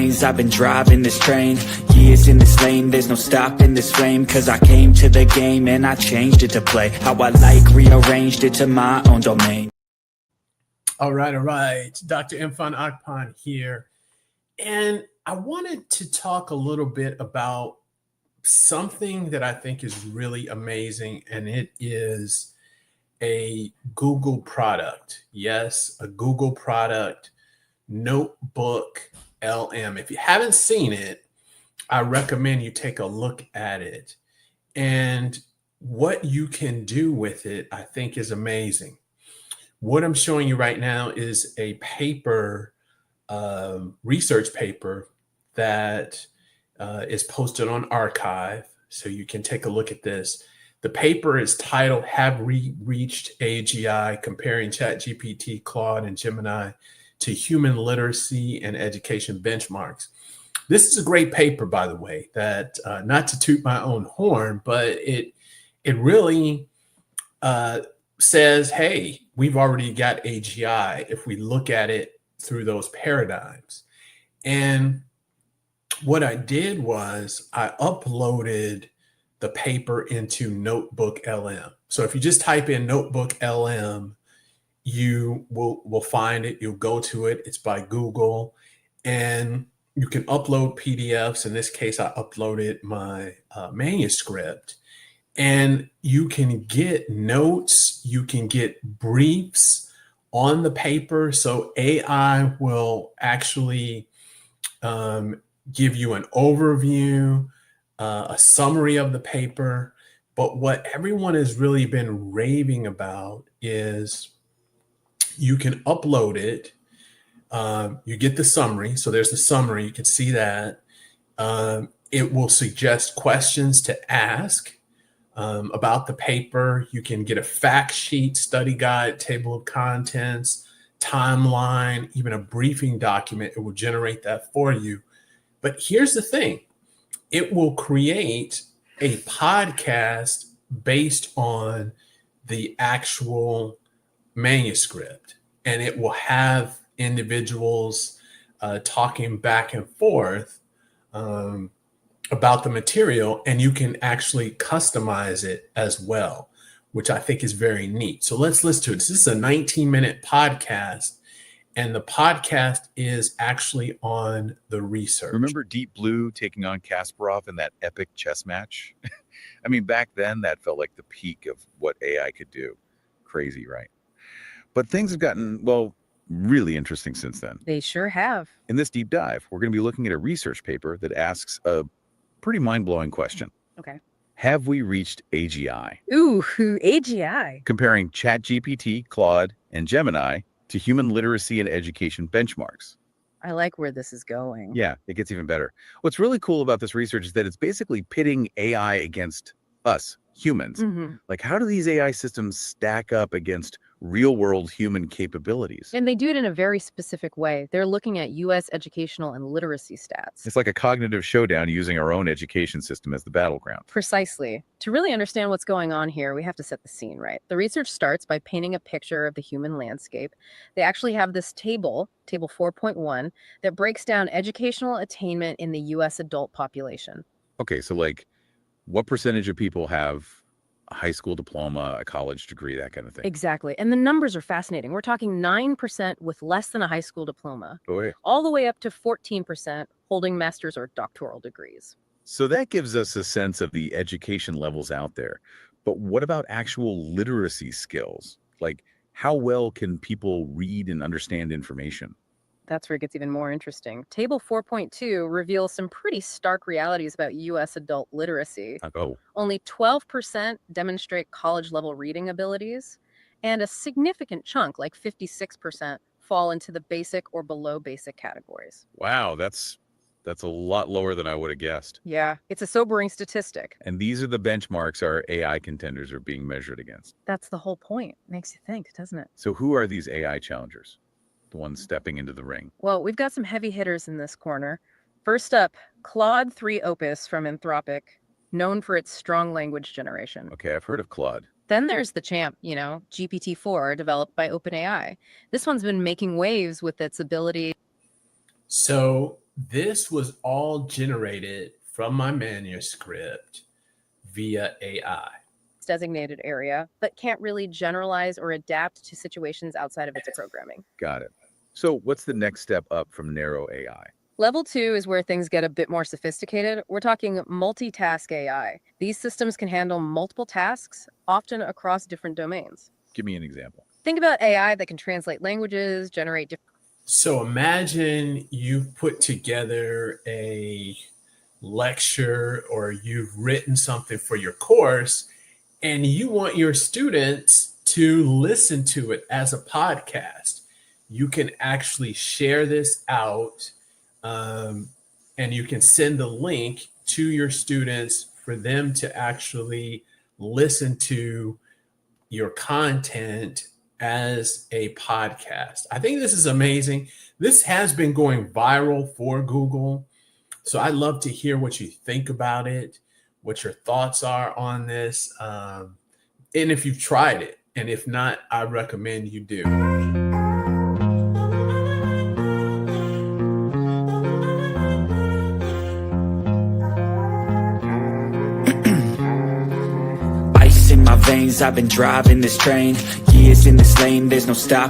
brains. I've been driving this train, years in this lane. There's no stopping this flame, cause I came to the game and I changed it to play how I like, rearranged it to my own domain. All right. Dr. Imfan Akpan here. And I wanted to talk a little bit about something that I think is really amazing, and it is a Google product. Yes, a Google product, Notebook LM. If you haven't seen it, I recommend you take a look at it. And what you can do with it, I think, is amazing. What I'm showing you right now is a paper, research paper that is posted on Archive. So you can take a look at this. The paper is titled, Have We Reached AGI? Comparing ChatGPT, Claude, and Gemini to Human Literacy and Education Benchmarks. This is a great paper, by the way, that not to toot my own horn, but it really says, hey, we've already got AGI if we look at it through those paradigms. And what I did was I uploaded the paper into Notebook LM. So if you just type in Notebook LM, you will find it. You'll go to it. It's by Google, and you can upload PDFs. In this case, I uploaded my manuscript, and you can get notes. You can get briefs on the paper. So AI will actually give you an overview, a summary of the paper. But what everyone has really been raving about is you can upload it. You get the summary. So there's the summary. You can see that. It will suggest questions to ask about the paper. You can get a fact sheet, study guide, table of contents, timeline, even a briefing document. It will generate that for you. But here's the thing. It will create a podcast based on the actual manuscript, and it will have individuals talking back and forth about the material, and you can actually customize it as well, which I think is very neat. So let's listen to it. This is a 19-minute podcast, and the podcast is actually on the research. Remember Deep Blue taking on Kasparov in that epic chess match? I mean, back then that felt like the peak of what AI could do. Crazy, right? But things have gotten, well, really interesting since then. They sure have. In this deep dive, we're going to be looking at a research paper that asks a pretty mind-blowing question. Okay. Have we reached AGI? Ooh, AGI. Comparing ChatGPT, Claude, and Gemini to human literacy and education benchmarks. I like where this is going. Yeah, it gets even better. What's really cool about this research is that it's basically pitting AI against us, humans. Like, how do these AI systems stack up against real-world human capabilities? And they do it in a very specific way. They're looking at U.S. educational and literacy stats. It's like a cognitive showdown using our own education system as the battleground. Precisely. To really understand what's going on here, we have to set the scene, right? The research starts by painting a picture of the human landscape. They actually have this table 4.1, that breaks down educational attainment in the U.S. adult population. Okay, so like, what percentage of people have a high school diploma, a college degree, that kind of thing? Exactly. And the numbers are fascinating. We're talking 9% with less than a high school diploma, Boy. all the way up to 14% holding master's or doctoral degrees. So that gives us a sense of the education levels out there. But what about actual literacy skills? Like, how well can people read and understand information? That's where it gets even more interesting. Table 4.2 reveals some pretty stark realities about U.S. adult literacy. Oh. Only 12% demonstrate college-level reading abilities, and a significant chunk, like 56%, fall into the basic or below basic categories. Wow, that's a lot lower than I would have guessed. Yeah, it's a sobering statistic. And these are the benchmarks our AI contenders are being measured against. That's the whole point. Makes you think, doesn't it? So who are these AI challengers? The ones stepping into the ring? Well, we've got some heavy hitters in this corner. First up, Claude 3 Opus from Anthropic, known for its strong language generation. Okay, I've heard of Claude. Then there's the champ, GPT-4, developed by OpenAI. This one's been making waves with its ability. So This was all generated from my manuscript via AI. Designated area, but can't really generalize or adapt to situations outside of its programming. Got it. So what's the next step up from narrow AI? Level 2 is where things get a bit more sophisticated. We're talking multitask AI. These systems can handle multiple tasks, often across different domains. Give me an example. Think about AI that can translate languages, generate different. So imagine you've put together a lecture or you've written something for your course and you want your students to listen to it as a podcast. You can actually share this out, and you can send the link to your students for them to actually listen to your content as a podcast. I think this is amazing. This has been going viral for Google. So I'd love to hear what you think about it, what your thoughts are on this, and if you've tried it. And if not, I recommend you do. Ice in my veins, I've been driving this train. Years in this lane, there's no stop.